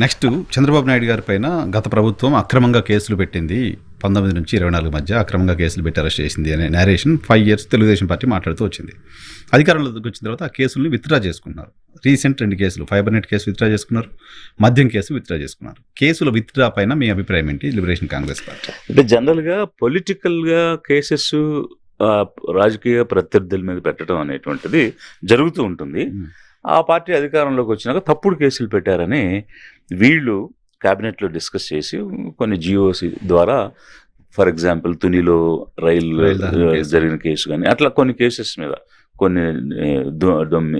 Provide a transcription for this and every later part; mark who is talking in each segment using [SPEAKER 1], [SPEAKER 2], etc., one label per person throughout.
[SPEAKER 1] Next Chandrababu Naidu గారి పైన గత ప్రభుత్వం అక్రమంగా కేసులు పెట్టింది, 19 నుంచి 24 మధ్య అక్రమంగా కేసులు పెట్టి అరెస్ట్ చేసింది అనే నేరేషన్ 5 years తెలుగుదేశం పార్టీ మాట్లాడుతూ వచ్చింది. అధికారంలోకి వచ్చిన తర్వాత ఆ కేసుల్ని విత్డ్రా చేసుకున్నారు. రీసెంట్ 2 కేసులు, ఫైబర్ నెట్ కేసు విత్డ్రా చేసుకున్నారు, మద్యం కేసు విత్డ్రా చేసుకున్నారు. కేసుల విత్డ్రా పైన మీ అభిప్రాయం ఏంటి లిబరేషన్ కాంగ్రెస్ పార్టీ?
[SPEAKER 2] అంటే జనరల్గా పొలిటికల్గా కేసెస్ రాజకీయ ప్రత్యర్థుల మీద పెట్టడం అనేటువంటిది జరుగుతూ ఉంటుంది. ఆ పార్టీ అధికారంలోకి వచ్చినాక తప్పుడు కేసులు పెట్టారని వీళ్ళు క్యాబినెట్లో డిస్కస్ చేసి కొన్ని జియోసి ద్వారా, ఫర్ ఎగ్జాంపుల్ తునిలో రైలు జరిగిన కేసు కానీ అట్లా కొన్ని కేసెస్ మీద కొన్ని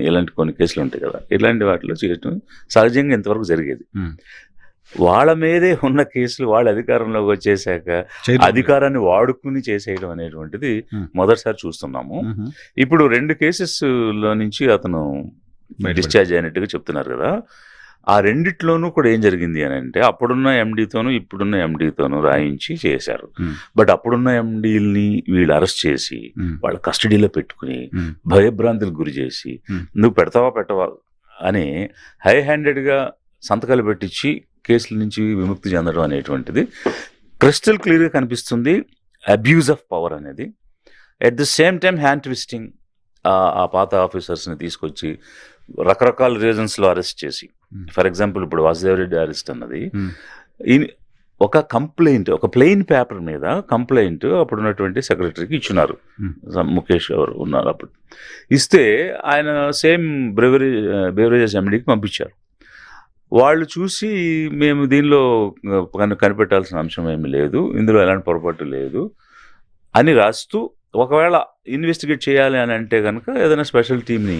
[SPEAKER 2] ఇలాంటి కొన్ని కేసులు ఉంటాయి కదా, ఇలాంటి వాటిలో చేయడం సహజంగా ఇంతవరకు జరిగేది. వాళ్ళ మీదే ఉన్న కేసులు వాళ్ళు అధికారంలోకి వచ్చేసాక అధికారాన్ని వాడుకుని చేసేయడం అనేటువంటిది మొదటిసారి చూస్తున్నాము. ఇప్పుడు 2 కేసెస్లో నుంచి అతను డిశ్చార్జ్ అయినట్టుగా చెప్తున్నారు కదా. ఆ రెండిట్లోనూ కూడా ఏం జరిగింది అని అంటే, అప్పుడున్న ఎండీతోనూ ఇప్పుడున్న ఎండీతోనూ రాయించి చేశారు. బట్ అప్పుడున్న ఎండీల్ని వీళ్ళు అరెస్ట్ చేసి వాళ్ళ కస్టడీలో పెట్టుకుని భయభ్రాంతులకు గురి చేసి నువ్వు పెట్టవా అని హై హ్యాండెడ్గా సంతకాలు పెట్టించి కేసుల నుంచి విముక్తి చెందడం అనేటువంటిది క్రిస్టల్ క్లియర్గా కనిపిస్తుంది. అబ్యూజ్ ఆఫ్ పవర్ అనేది. At the same time hand twisting, ఆ పాత ఆఫీసర్స్ని తీసుకొచ్చి రకరకాల రీజన్స్లో అరెస్ట్ చేసి, ఫర్ ఎగ్జాంపుల్ ఇప్పుడు వాసుదేవరెడ్డి అరెస్ట్ అన్నది ఒక కంప్లైంట్, ఒక ప్లెయిన్ పేపర్ మీద కంప్లైంట్ అప్పుడున్నటువంటి సెక్రటరీకి ఇచ్చినారు. ముఖేష్ ఎవరు ఉన్నారు అప్పుడు, ఇస్తే ఆయన సేమ్ బెవరేజెస్ ఎండీకి పంపించారు. వాళ్ళు చూసి మేము దీనిలో కనిపెట్టాల్సిన అంశం ఏమి లేదు, ఇందులో ఎలాంటి పొరపాటు లేదు అని రాస్తూ, ఒకవేళ ఇన్వెస్టిగేట్ చేయాలి అని అంటే కనుక ఏదైనా స్పెషల్ టీమ్ని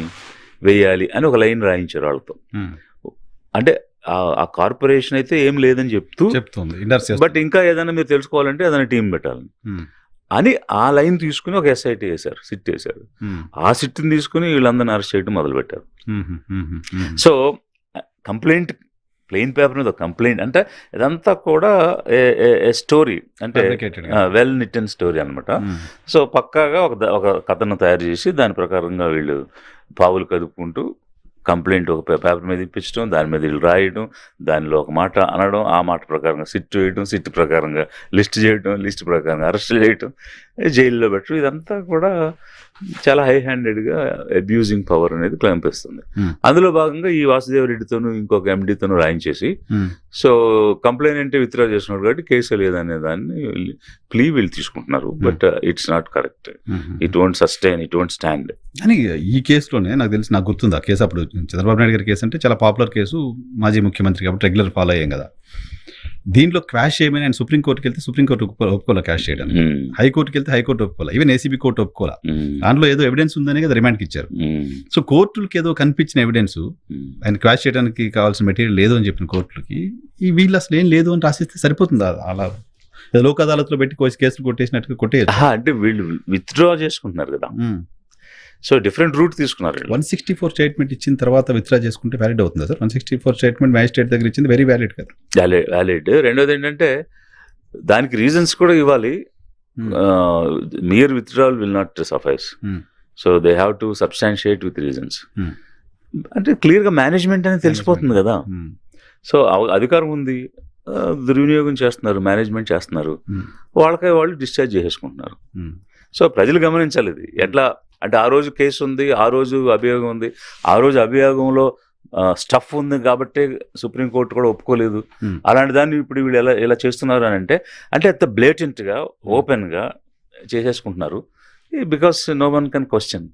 [SPEAKER 2] వేయాలి అని ఒక లైన్ రాయించారు వాళ్ళతో. అంటే ఆ కార్పొరేషన్ అయితే ఏం లేదని చెప్తుంది, బట్ ఇంకా ఏదైనా మీరు తెలుసుకోవాలంటే ఏదైనా టీం పెట్టాలని అని ఆ లైన్ తీసుకుని ఒక ఎస్ఐటీ వేశారు, సిట్ వేశారు. ఆ సిట్ని తీసుకుని వీళ్ళందరినీ అరెస్ట్ చేయడం మొదలుపెట్టారు. సో కంప్లైంట్, ప్లెయిన్ పేపర్ మీద కంప్లైంట్ అంటే ఇదంతా కూడా స్టోరీ, అంటే వెల్ నిటెన్ స్టోరీ అనమాట. సో పక్కాగా ఒక కథను తయారు చేసి దాని ప్రకారంగా వీళ్ళు పావులు కదుపుకుంటూ కంప్లైంట్ ఒక పేపర్ మీద ఇప్పించడం, దాని మీద వీళ్ళు రాయడం, దానిలో ఒక మాట అనడం, ఆ మాట ప్రకారంగా సిట్ వేయడం, సిట్ ప్రకారంగా లిస్ట్ చేయడం, లిస్ట్ ప్రకారంగా అరెస్ట్ చేయడం, జైల్లో పెట్టడం, ఇదంతా కూడా చాలా హై హ్యాండెడ్గా అబ్యూజింగ్ పవర్ అనేది కనిపిస్తుంది. అందులో భాగంగా ఈ వాసుదేవరెడ్డితోనూ ఇంకొక ఎండీతోనూ రాయించేసి, సో కంప్లైంట్ విత్డ్రా చేస్తున్నారు కాబట్టి కేసు లేదనే దాన్ని ప్లీ వీళ్ళు తీసుకుంటున్నారు. But it's not correct. It won't sustain, it won't stand.
[SPEAKER 1] అని ఈ కేసులోనే నాకు గుర్తుంది, ఆ కేసు అప్పుడు చంద్రబాబు నాయుడు గారి కేసు అంటే చాలా పాపులర్ కేసు, మాజీ ముఖ్యమంత్రి కాబట్టి రెగ్యులర్ ఫాలో అయ్యాం కదా. దీంట్లో క్వాష్ చేయమని ఆయన సుప్రీంకోర్టుకి వెళ్తే సుప్రీంకోర్టు ఒప్పుకోలే క్వాష్ చేయడం, హైకోర్టుకి వెళ్తే హైకోర్టు ఒప్పుకోలే, ఈవెన్ ఏసీబీ కోర్టు ఒప్పుకోలే. దాంట్లో ఏదో ఎవిడెన్స్ ఉందనే కదా రిమాండ్కి ఇచ్చారు. సో కోర్టులకి ఏదో కనిపించిన ఎవిడెన్స్, ఆయన క్వాష్ చేయడానికి కావాల్సిన మెటీరియల్ లేదు అని చెప్పిన కోర్టులకి ఈ వీళ్ళు అసలు ఏం లేదు అని రాసిస్తే సరిపోతుంది. అలా లోక్ అదాలత్లో పెట్టి కేసులు కొట్టేసినట్టుగా కొట్టేయచ్చు.
[SPEAKER 2] అంటే వీళ్ళు విత్డ్రా చేసుకుంటున్నారు కదా, సో డిఫరెంట్ రూట్ తీసుకున్నారు.
[SPEAKER 1] 164 స్టేట్మెంట్ ఇచ్చిన తర్వాత విత్డ్రా చేసుకుంటే వ్యాలిడ్ అవుతుందా సార్? 164 స్టేట్మెంట్ మ్యాజిస్ట్రేట్ దగ్గర ఇచ్చింది వెరీ వ్యాలిడ్ కదా.
[SPEAKER 2] వ్యాలిడ్. రెండోది ఏంటంటే దానికి రీజన్స్ కూడా ఇవ్వాలి. Mere withdrawal will not suffice, so they have to substantiate with reasons. అంటే క్లియర్గా మేనేజ్మెంట్ అనేది తెలిసిపోతుంది కదా. సో అధికారం ఉంది, దుర్వినియోగం చేస్తున్నారు, మేనేజ్మెంట్ చేస్తున్నారు, వాళ్ళకై వాళ్ళు డిశ్చార్జ్ చేసేసుకుంటున్నారు. సో ప్రజలు గమనించాలి ఇది ఎట్లా అంటే, ఆ రోజు కేసు ఉంది, ఆ రోజు అభియోగం ఉంది, ఆ రోజు అభియోగంలో స్టఫ్ ఉంది కాబట్టి సుప్రీంకోర్టు కూడా ఒప్పుకోలేదు. అలాంటి దాన్ని ఇప్పుడు వీళ్ళు ఎలా చేస్తున్నారు అని అంటే అంత బ్లేటెంట్గా ఓపెన్గా చేసేసుకుంటున్నారు. Because no one can question.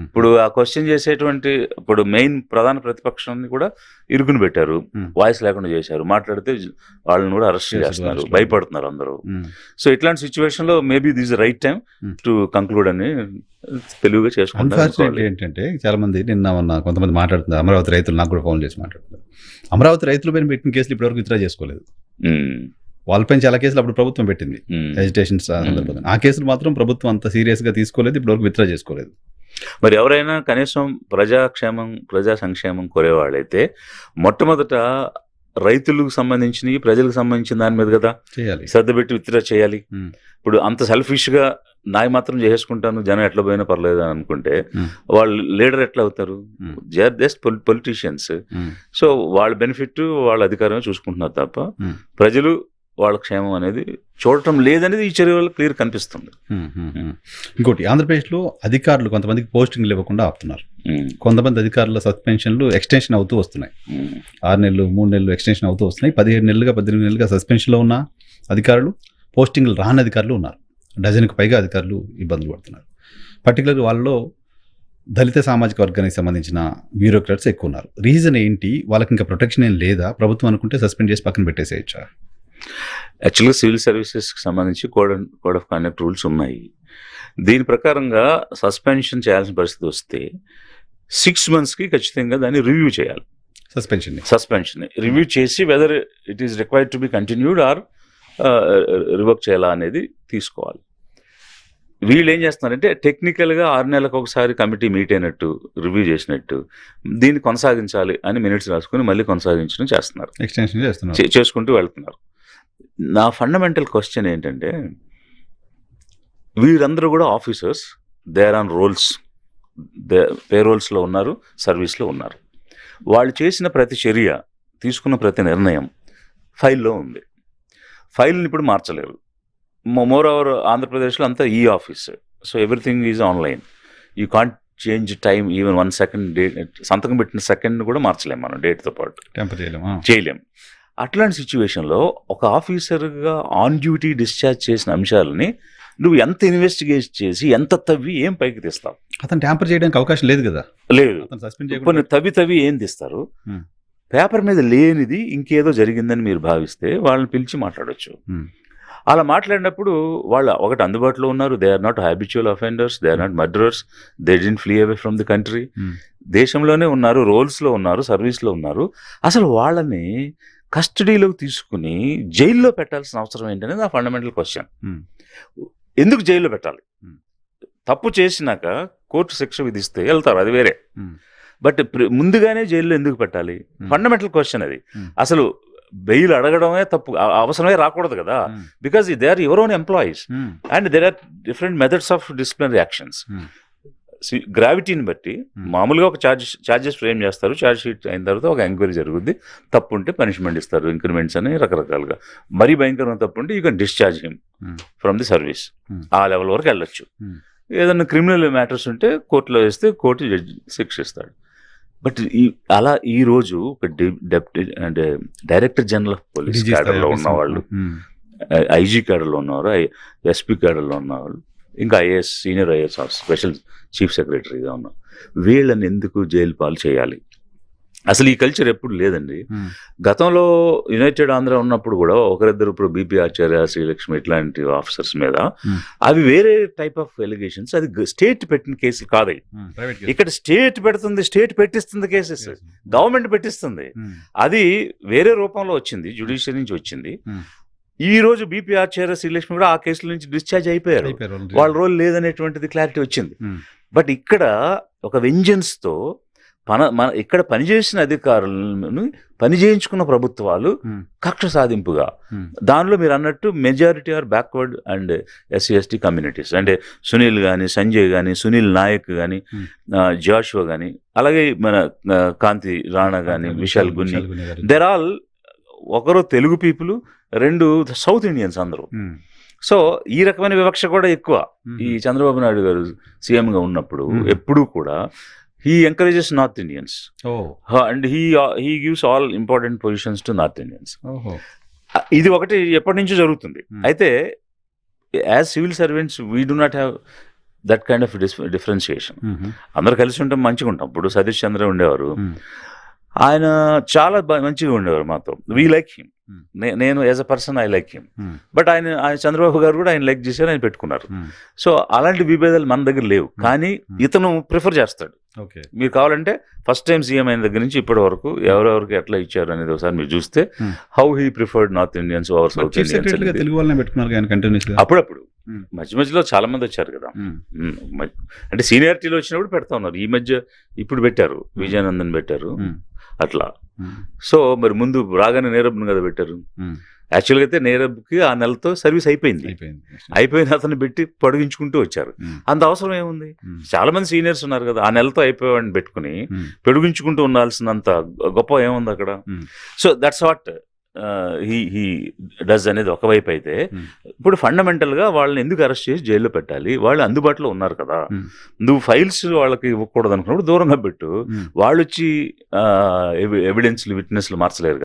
[SPEAKER 2] ఇప్పుడు ఆ క్వశ్చన్ చేసేటువంటి ఇప్పుడు మెయిన్ ప్రధాన ప్రతిపక్షాన్ని కూడా ఇరుకుని పెట్టారు, వాయిస్ లేకుండా చేశారు. మాట్లాడితే వాళ్ళని కూడా అరెస్ట్ చేస్తున్నారు, భయపడుతున్నారు అందరూ. సో ఇట్లాంటి సిచ్యువేషన్ లో maybe this right time to conclude అని తెలుగుగా చేసుకుంటారు.
[SPEAKER 1] ఏంటంటే చాలా మంది నిన్న కొంతమంది మాట్లాడుతున్నారు, అమరావతి రైతులు నాకు కూడా ఫోన్ చేసి మాట్లాడుతున్నారు, అమరావతి రైతుల పైన పెట్టిన కేసులు ఇప్పటివరకు విత్డ్రా చేసుకోలేదు. వాళ్ళపైన చాలా కేసులు అప్పుడు ప్రభుత్వం పెట్టింది ఎజిటేషన్ సందర్భంగా, ఆ కేసులు మాత్రం ప్రభుత్వం అంత సీరియస్ గా తీసుకోలేదు, ఇప్పటివరకు విత్డ్రా చేసుకోలేదు.
[SPEAKER 2] మరి ఎవరైనా కనీసం ప్రజా సంక్షేమం కోరేవాళ్ళైతే మొట్టమొదట రైతులకు సంబంధించినవి, ప్రజలకు సంబంధించిన దాని మీద కదా శ్రద్ధ పెట్టి విత్డ్రా చేయాలి. ఇప్పుడు అంత సెల్ఫిష్గా నాయి మాత్రం చేసుకుంటాను, జనం ఎట్లా పోయినా పర్లేదు అని అనుకుంటే
[SPEAKER 1] Hmm.
[SPEAKER 2] వాళ్ళు లీడర్ ఎట్లా అవుతారు?
[SPEAKER 1] Hmm.
[SPEAKER 2] They are just politicians. So వాళ్ళ బెనిఫిట్ వాళ్ళ అధికారమే చూసుకుంటున్నారు తప్ప
[SPEAKER 1] Hmm.
[SPEAKER 2] ప్రజలు వాళ్ళ క్షేమం అనేది చూడటం లేదనేది ఈ చర్య వల్ల క్లియర్ కనిపిస్తుంది.
[SPEAKER 1] ఇంకోటి, ఆంధ్రప్రదేశ్లో అధికారులు కొంతమందికి పోస్టింగ్లు ఇవ్వకుండా ఆపుతున్నారు.
[SPEAKER 2] Hmm.
[SPEAKER 1] కొంతమంది అధికారుల సస్పెన్షన్లు ఎక్స్టెన్షన్ అవుతూ వస్తున్నాయి.
[SPEAKER 2] Hmm.
[SPEAKER 1] 6 నెలలు 3 నెలలు ఎక్స్టెన్షన్ అవుతూ వస్తున్నాయి. 17 నెలలుగా 18 నెలలుగా సస్పెన్షన్లో ఉన్న అధికారులు, పోస్టింగ్లు రాని అధికారులు ఉన్నారు. డజన్కి పైగా అధికారులు ఇబ్బందులు పడుతున్నారు. పర్టికులర్గా వాళ్ళలో దళిత సామాజిక వర్గానికి సంబంధించిన బ్యూరోక్రాట్స్ ఎక్కువ ఉన్నారు. రీజన్ ఏంటి? వాళ్ళకి ఇంకా ప్రొటెక్షన్ ఏం లేదా? ప్రభుత్వం అనుకుంటే సస్పెండ్ చేసి పక్కన పెట్టేసేయచ్చా?
[SPEAKER 2] యాక్చువల్గా సివిల్ సర్వీసెస్కి సంబంధించి కోడ్ ఆఫ్ కండక్ట్ రూల్స్ ఉన్నాయి. దీని ప్రకారంగా సస్పెన్షన్ చేయాల్సిన పరిస్థితి వస్తే 6 monthsకి ఖచ్చితంగా దాన్ని రివ్యూ చేయాలి. సస్పెన్షన్ రివ్యూ చేసి whether it is required to be continued or revoke చేయాలా అనేది తీసుకోవాలి. వీళ్ళు ఏం చేస్తున్నారంటే టెక్నికల్గా 6 నెలలకు ఒకసారి కమిటీ మీట్ అయినట్టు, రివ్యూ చేసినట్టు దీన్ని కొనసాగించాలి అని మినిట్స్ రాసుకుని మళ్ళీ కొనసాగించడం చేస్తున్నారు,
[SPEAKER 1] ఎక్స్టెన్షన్ చేస్తున్నారు,
[SPEAKER 2] చేసుకుంటూ వెళ్తున్నారు. నా ఫండమెంటల్ క్వశ్చన్ ఏంటంటే, వీరందరూ కూడా officers, they are on rolls, పేరోల్స్లో ఉన్నారు, సర్వీస్లో ఉన్నారు. వాళ్ళు చేసిన ప్రతి చర్య, తీసుకున్న ప్రతి నిర్ణయం ఫైల్లో ఉంది. ఫైల్ని ఇప్పుడు మార్చలేరు. మోర్ ఓవర్ ఆంధ్రప్రదేశ్లో అంతా ఈ office, so everything is online. You can't change time even 1 second. Date సంతకం పెట్టిన సెకండ్ కూడా మార్చలేం మనం, డేట్తో పాటు చేయలేం. అట్లాంటి సిచ్యువేషన్లో ఒక ఆఫీసర్గా ఆన్ డ్యూటీ డిశ్చార్జ్ చేసిన అంశాలని నువ్వు ఎంత ఇన్వెస్టిగేట్ చేసి ఎంత తవ్వి ఏం పైకి తీస్తావు?
[SPEAKER 1] అతను ట్యాంపర్ చేయడానికి అవకాశం లేదు కదా.
[SPEAKER 2] లేదు, కొన్ని తవ్వి ఏం తీస్తారు? పేపర్ మీద లేనిది ఇంకేదో జరిగిందని మీరు భావిస్తే వాళ్ళని పిలిచి మాట్లాడొచ్చు. అలా మాట్లాడినప్పుడు వాళ్ళు ఒకటి అందుబాటులో ఉన్నారు, they are not habitual offenders, they are not murderers, they didn't flee away from the country, దేశంలోనే ఉన్నారు, రోల్స్లో ఉన్నారు, సర్వీస్లో ఉన్నారు. అసలు వాళ్ళని కస్టడీలోకి తీసుకుని జైల్లో పెట్టాల్సిన అవసరం ఏంటనేది నా ఫండమెంటల్ క్వశ్చన్. ఎందుకు జైల్లో పెట్టాలి? తప్పు చేసినాక కోర్టు శిక్ష విధిస్తే వెళ్తారు, అది వేరే. బట్ ముందుగానే జైల్లో ఎందుకు పెట్టాలి? ఫండమెంటల్ క్వశ్చన్ అది. అసలు బెయిల్ అడగడమే తప్పు, అవసరమే రాకూడదు కదా. Because they are your own employees and there are different methods of disciplinary actions. గ్రావిటీని బట్టి మామూలుగా ఒక ఛార్జెస్ ఫ్రేమ్ చేస్తారు, ఛార్జ్ షీట్ అయిన తర్వాత ఒక ఎంక్వైరీ జరుగుద్ది. తప్పు ఉంటే పనిష్మెంట్ ఇస్తారు, ఇంక్రిమెంట్స్ అని రకరకాలుగా. మరీ భయంకరమైన తప్పు ఉంటే you can discharge him from the service, ఆ లెవెల్ వరకు వెళ్ళొచ్చు. ఏదన్నా క్రిమినల్ మ్యాటర్స్ ఉంటే కోర్టులో వేస్తే కోర్టు జడ్జి శిక్షిస్తాడు. బట్ అలా ఈరోజు ఒక అంటే డైరెక్టర్ జనరల్ ఆఫ్ పోలీస్ క్యాడర్లో ఉన్నవాళ్ళు, ఐజీ క్యాడర్లో ఉన్నవారు, ఎస్పీ క్యాడర్లో ఉన్నవాళ్ళు, ఇంకా IAS, senior IAS officer, special chief సెక్రటరీగా ఉన్నారు. వీళ్ళని ఎందుకు జైలు పాలు చేయాలి? అసలు ఈ కల్చర్ ఎప్పుడు లేదండి. గతంలో యునైటెడ్ ఆంధ్ర ఉన్నప్పుడు కూడా ఒకరిద్దరు, ఇప్పుడు బీపీ ఆచార్య, శ్రీలక్ష్మి ఇట్లాంటి ఆఫీసర్స్ మీద అవి వేరే టైప్ ఆఫ్ ఎలిగేషన్స్. అది స్టేట్ పెట్టిన కేసులు కాదు. ఇక్కడ స్టేట్ పెడుతుంది, స్టేట్ పెట్టిస్తుంది కేసెస్, గవర్నమెంట్ పెట్టిస్తుంది. అది వేరే రూపంలో వచ్చింది, జ్యుడిషియరీ నుంచి వచ్చింది. ఈ రోజు బీపీ ఆచార్య, శ్రీలక్ష్మి కూడా ఆ కేసుల నుంచి డిశ్చార్జ్ అయిపోయారు, వాళ్ళ రోల్ లేదనేటువంటిది క్లారిటీ వచ్చింది. బట్ ఇక్కడ ఒక వెంజన్స్తో ఇక్కడ పనిచేసిన అధికారులను పని చేయించుకున్న ప్రభుత్వాలు కక్ష సాధింపుగా, దానిలో మీరు అన్నట్టు majority are backward and SC/ST communities. అంటే సునీల్ కానీ, సంజయ్ కానీ, సునీల్ నాయక్ కానీ, జాషువా కానీ, అలాగే మన కాంతి రాణా కానీ, విశాల్ గున్ని, దెర్ ఆల్ ఒకరు తెలుగు పీపుల్, 2 సౌత్ ఇండియన్స్ అందరూ. సో ఈ రకమైన వివక్ష కూడా ఎక్కువ. ఈ చంద్రబాబు నాయుడు గారు సీఎంగా ఉన్నప్పుడు ఎప్పుడూ కూడా he encourages North Indians. And he gives all important positions to North Indians. ఇది ఒకటి ఎప్పటి నుంచో జరుగుతుంది. అయితే as civil servants we do not have that kind of differentiation. అందరు కలిసి ఉంటాం, మంచిగా ఉంటాం. ఇప్పుడు సతీష్ చంద్ర ఉండేవారు, ఆయన చాలా మంచిగా ఉండేవారు మాతో. వీ లైక్ హిమ్, నేను as a person I like him. But ఆయన చంద్రబాబు గారు కూడా ఆయన లైక్ చేశారు, ఆయన పెట్టుకున్నారు. సో అలాంటి విభేదాలు మన దగ్గర లేవు. కానీ ఇతను ప్రిఫర్ చేస్తాడు. మీరు కావాలంటే ఫస్ట్ టైం సీఎం అయిన దగ్గర నుంచి ఇప్పటి వరకు ఎవరెవరికి ఎట్లా ఇచ్చారు అనేది ఒకసారి మీరు చూస్తే, how he preferred north Indians over south Indians. అప్పుడప్పుడు మధ్య మధ్యలో చాలా మంది వచ్చారు కదా, అంటే సీనియారిటీలో వచ్చినప్పుడు పెడతా ఉన్నారు. ఈ మధ్య ఇప్పుడు పెట్టారు, విజయానందన్ పెట్టారు అట్లా. సో మరి ముందు రాగానే నీరబ్ను కదా పెట్టారు. యాక్చువల్గా అయితే నీరబ్కి ఆ నెలతో సర్వీస్ అయిపోయింది. అయిపోయిన అతను పెట్టి పొడిగించుకుంటూ వచ్చారు. అంత అవసరం ఏముంది? చాలా మంది సీనియర్స్ ఉన్నారు కదా, ఆ నెలతో అయిపోయాడని పెట్టుకుని పొడిగించుకుంటూ ఉండాల్సినంత గొప్ప ఏముంది అక్కడ? So that's what he does అనేది ఒకవైపు అయితే, ఇప్పుడు ఫండమెంటల్గా వాళ్ళని ఎందుకు అరెస్ట్ చేసి జైల్లో పెట్టాలి? వాళ్ళు అందుబాటులో ఉన్నారు కదా, నువ్వు ఫైల్స్ వాళ్ళకి ఇవ్వకూడదు అనుకున్నప్పుడు దూరంగా పెట్టు. వాళ్ళు వచ్చి ఎవిడెన్స్లు విట్నెస్లు మార్చలేరు.